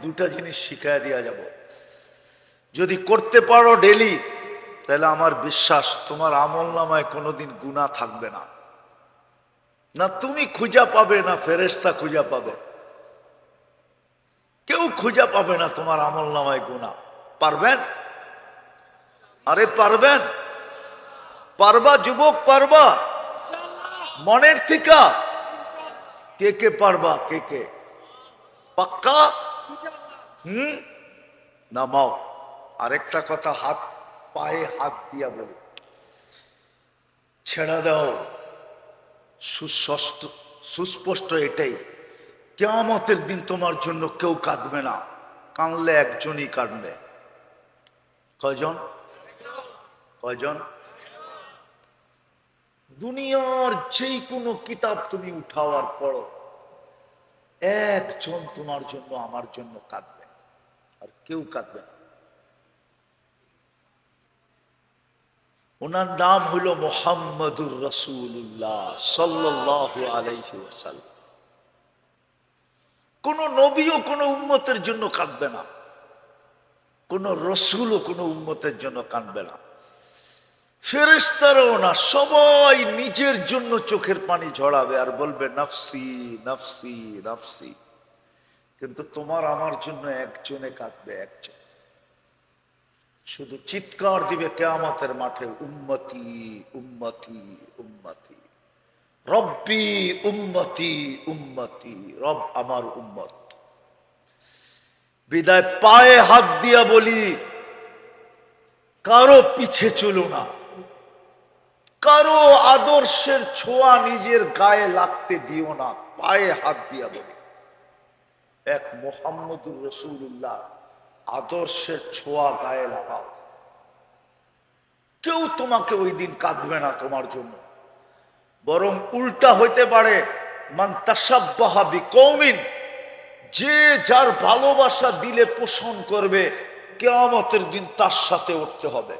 দুটা জিনিস শিখায় দিয়া যাব। যদি করতে পারো ডেলি, তাহলে আমার বিশ্বাস তোমার আমলনামায় কোনোদিন গুনাহ থাকবে না। না তুমি খুঁজা পাবে, না ফেরেশতা খুঁজা পাবে, কেউ খুঁজা পাবে না তোমার আমলনামায় গুনাহ। পারবেন? আরে পারবেন? পারবা যুবক, পারবা? মনের থেকে কে কে পারবা? কে কে পাক্কা? নামাও। আরেকটা কথা হাত পায়ে হাত দিয়া বলি, ছেড়া দাও। সুস্পষ্ট এটাই, কিয়ামতের দিন তোমার জন্য কেউ কাঁদবে না, কাঁদলে একজনই কাঁদবে। কয়জন? কয়জন? দুনিয়ার যেই কোনো কিতাব তুমি উঠাও আর পড়ো, একজন তোমার জন্য আমার জন্য কাঁদবে, আর কেউ কাঁদবে না। ওনার নাম হইল মুহাম্মদুর রাসূলুল্লাহ সাল্লাল্লাহু আলাইহি ওয়াসাল্লাম। কোন নবীও কোন উম্মতের জন্য কাঁদবে না, কোন রসুলও কোন উম্মতের জন্য কাঁদবে না, ফেরেশতারাও না। সবাই নিজের জন্য চোখের পানি ঝরাবে আর বলবে নফসি নফসি নফসি। কিন্তু তোমার আমার জন্য একজনে কাঁদবে, একজন। শুধু চিৎকার দিবে কিয়ামতের মাঠে, উম্মতি উম্মতি উম্মতি, রব্বি উম্মতি উম্মতি, রব আমার উম্মত। বিদায় পায়ে হাত দিয়া বলি, কারো পিছে চলো না, কারো আদর্শের ছোঁয়া নিজের গায়ে লাগতে দিও না। পায়ে হাত দিয়া বলি, এক মুহাম্মদুর রাসূলুল্লাহ আদর্শের ছোঁয়া গায়ে লাগাও। কেউ তোমাকে ওই দিন কাঁদবে না তোমার জন্য, বরং উল্টা হইতে পারে। মান তাশাব্বাহা বিকওমিন, যে যার ভালোবাসা দিলে পোষণ করবে, কিয়ামতের দিন তার সাথে উঠতে হবে,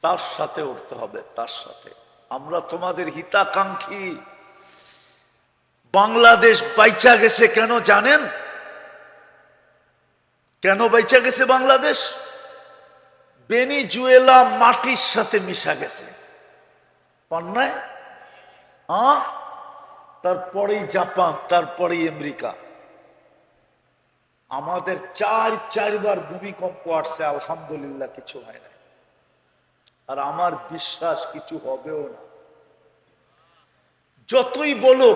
তার সাথে উঠতে হবে, তার সাথে। আমরা তোমাদের হিতাকাঙ্ক্ষী। বাংলাদেশ বাইচা গেছে কেন জানেন? কেন বাইচা গেছে বাংলাদেশ? ভেনেজুয়েলা মাটির সাথে মিশা গেছে, পান্নায়। তারপরেই জাপান, তারপরেই আমেরিকা। আমাদের চারবার ভূমিকম্প আসছে, আলহামদুলিল্লাহ কিছু হয় না। আর আমার বিশ্বাস কিছু হবেও না। যতই বলো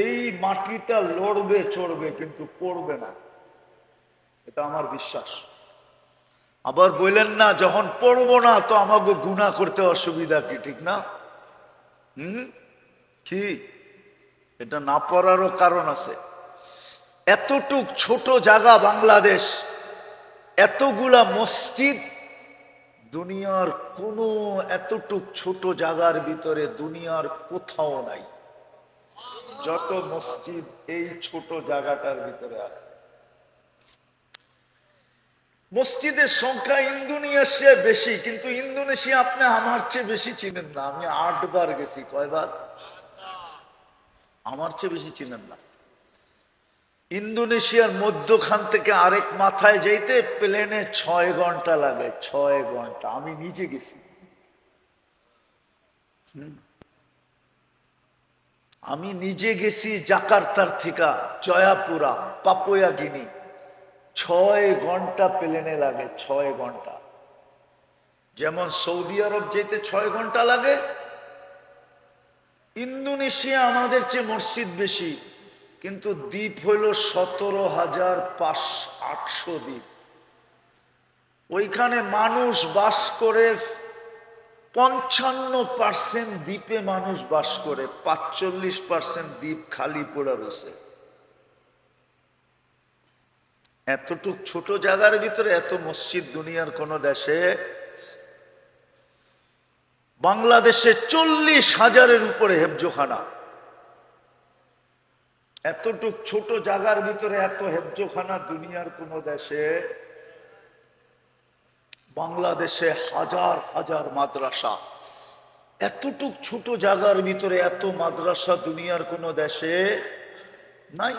এই মাটিটা লড়বে চড়বে, কিন্তু পড়বে না, এটা আমার বিশ্বাস। আবার বললেন না যখন পড়বো না তো আমাকে গুনাহ করতে অসুবিধা কি? ঠিক না? কি এটা না পড়ারও কারণ আছে। এতটুক ছোট জায়গা বাংলাদেশ, এতগুলা মসজিদ, দুনিয়ার কোন এতটুক ছোট জায়গার ভিতরে দুনিয়ার কোথাও নাই যত মসজিদ এই ছোট জায়গাটার ভিতরে আছে। মসজিদের সংখ্যা ইন্দোনেশিয়া বেশি, কিন্তু ইন্দোনেশিয়া আপনি আমার চেয়ে বেশি চিনেন না। আমি 8 বার গেছি। কয়বার? আমার চেয়ে বেশি চিনেন না। ইন্দোনেশিয়ার মধ্যখান থেকে আরেক মাথায় যাইতে প্লেনে 6 ঘন্টা লাগে, 6 ঘন্টা। আমি নিজে গেছি। আমি নিজে গেছি জাকার্তার থেকে জয়াপুরা, পাপুয়া গিনি। 6 ঘন্টা প্লেনে লাগে, 6 ঘন্টা। যেমন সৌদি আরব যেতে 6 ঘন্টা লাগে, ইন্দোনেশিয়া আমাদের চেয়ে মসজিদ বেশি, কিন্তু দ্বীপ হইল 17,800 দ্বীপ। ওইখানে মানুষ বাস করে 55% দ্বীপে মানুষ বাস করে, 45% দ্বীপ খালি পড়ে রয়েছে। এতটুক ছোট জায়গার ভিতরে এত মসজিদ দুনিয়ার কোন দেশে। বাংলাদেশে 40,000-এর উপরে হেফজোখানা। এতটুক ছোট জায়গার ভিতরে এত হেফজোখানা দুনিয়ার কোন দেশে। বাংলাদেশে হাজার হাজার মাদ্রাসা। এতটুক ছোট জায়গার ভিতরে এত মাদ্রাসা দুনিয়ার কোন দেশে নাই।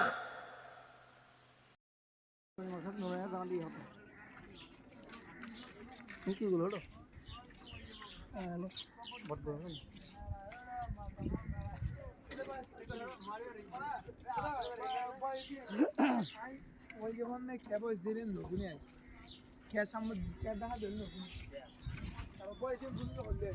টাকা দিয়ে হবে নিকিগুলো হলো হ্যালো বড় বড় ওই যখন ক্যাবস দিলেন নতুন ক্যাশ সামনে ক্যাব দেখা দিলেন নতুন তারপর বয়সে বুঝতে হলে